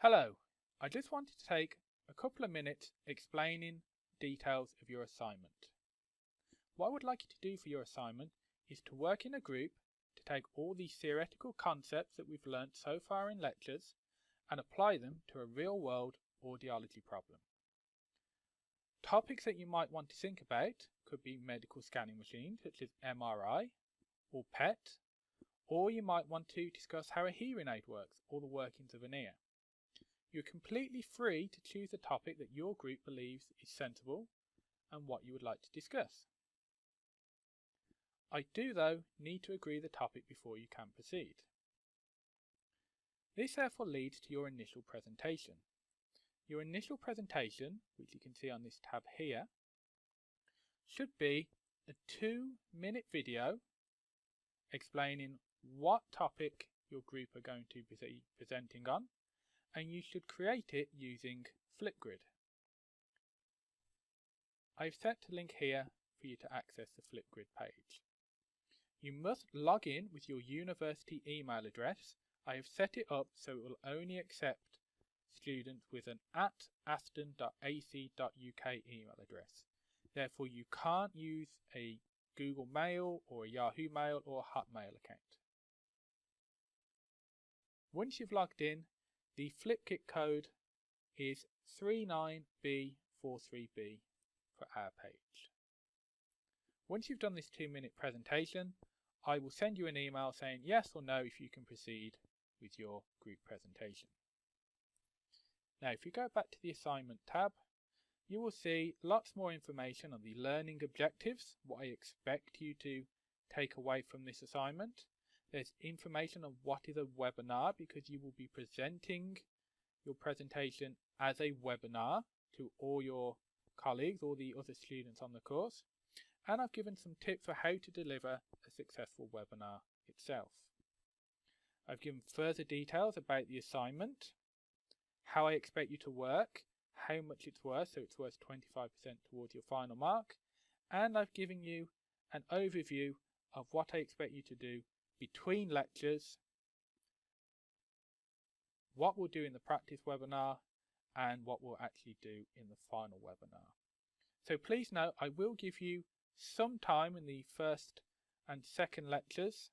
Hello, I just wanted to take a couple of minutes explaining details of your assignment. What I would like you to do for your assignment is to work in a group to take all these theoretical concepts that we've learnt so far in lectures and apply them to a real-world audiology problem. Topics that you might want to think about could be medical scanning machines such as MRI or PET, or you might want to discuss how a hearing aid works or the workings of an ear. You're completely free to choose a topic that your group believes is sensible and what you would like to discuss. I do, though, need to agree the topic before you can proceed. This therefore leads to your initial presentation. Your initial presentation, which you can see on this tab here, should be a 2-minute video explaining what topic your group are going to be presenting on, and you should create it using Flipgrid. I've set a link here for you to access the Flipgrid page. You must log in with your university email address. I have set it up so it will only accept students with an @aston.ac.uk email address. Therefore, you can't use a Google Mail or a Yahoo Mail or a Hotmail account. Once you've logged in, the Flipkit code is 39B43B for our page. Once you've done this 2-minute presentation, I will send you an email saying yes or no if you can proceed with your group presentation. Now, if you go back to the assignment tab, you will see lots more information on the learning objectives, what I expect you to take away from this assignment. There's information on what is a webinar, because you will be presenting your presentation as a webinar to all your colleagues, all the other students on the course. And I've given some tips for how to deliver a successful webinar itself. I've given further details about the assignment, how I expect you to work, how much it's worth, so it's worth 25% towards your final mark, and I've given you an overview of what I expect you to do between lectures, what we'll do in the practice webinar, and what we'll actually do in the final webinar. So please note, I will give you some time in the first and second lectures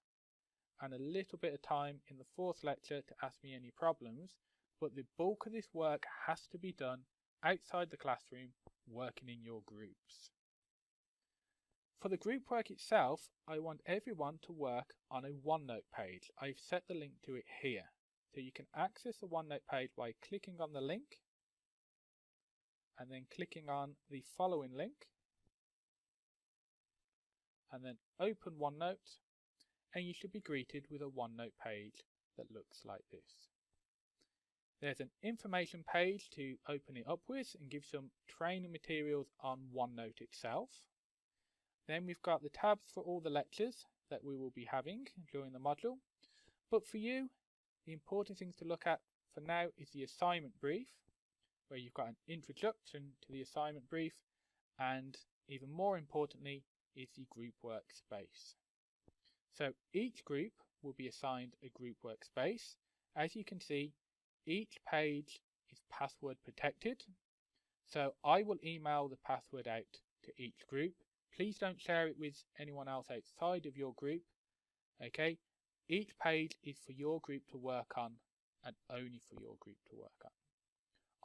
and a little bit of time in the fourth lecture to ask me any problems, but the bulk of this work has to be done outside the classroom, working in your groups. For the group work itself, I want everyone to work on a OneNote page. I've set the link to it here. So you can access the OneNote page by clicking on the link and then clicking on the following link and then open OneNote, and you should be greeted with a OneNote page that looks like this. There's an information page to open it up with and give some training materials on OneNote itself. Then we've got the tabs for all the lectures that we will be having during the module. But for you, the important things to look at for now is the assignment brief, where you've got an introduction to the assignment brief, and even more importantly is the group workspace. So each group will be assigned a group workspace. As you can see, each page is password protected. So I will email the password out to each group. Please don't share it with anyone else outside of your group. Okay, each page is for your group to work on and only for your group to work on.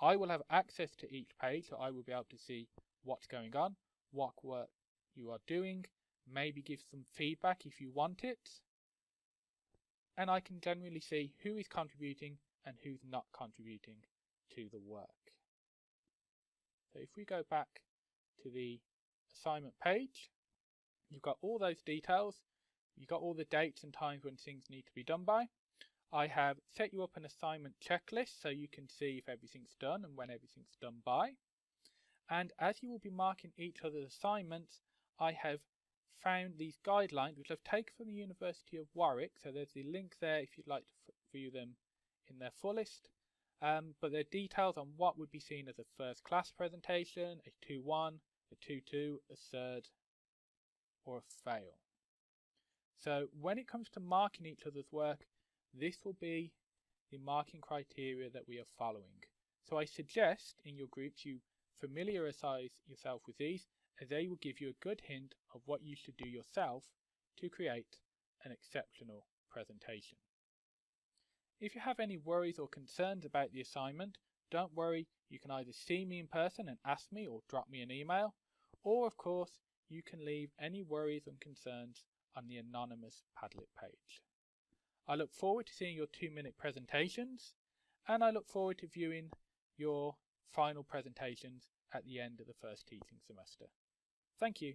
I will have access to each page, so I will be able to see what's going on, what work you are doing, maybe give some feedback if you want it, and I can generally see who is contributing and who's not contributing to the work. So if we go back to the assignment page, you've got all those details, you've got all the dates and times when things need to be done by. I have set you up an assignment checklist so you can see if everything's done and when everything's done by. And as you will be marking each other's assignments, I have found these guidelines which I've taken from the University of Warwick. So there's the link there if you'd like to view them in their fullest. But they're details on what would be seen as a first class presentation, a 2-1, a 2-2, a third, or a fail. So when it comes to marking each other's work, this will be the marking criteria that we are following. So I suggest in your groups you familiarize yourself with these, as they will give you a good hint of what you should do yourself to create an exceptional presentation. If you have any worries or concerns about the assignment, don't worry, you can either see me in person and ask me or drop me an email, or of course you can leave any worries and concerns on the anonymous Padlet page. I look forward to seeing your 2-minute presentations, and I look forward to viewing your final presentations at the end of the first teaching semester. Thank you.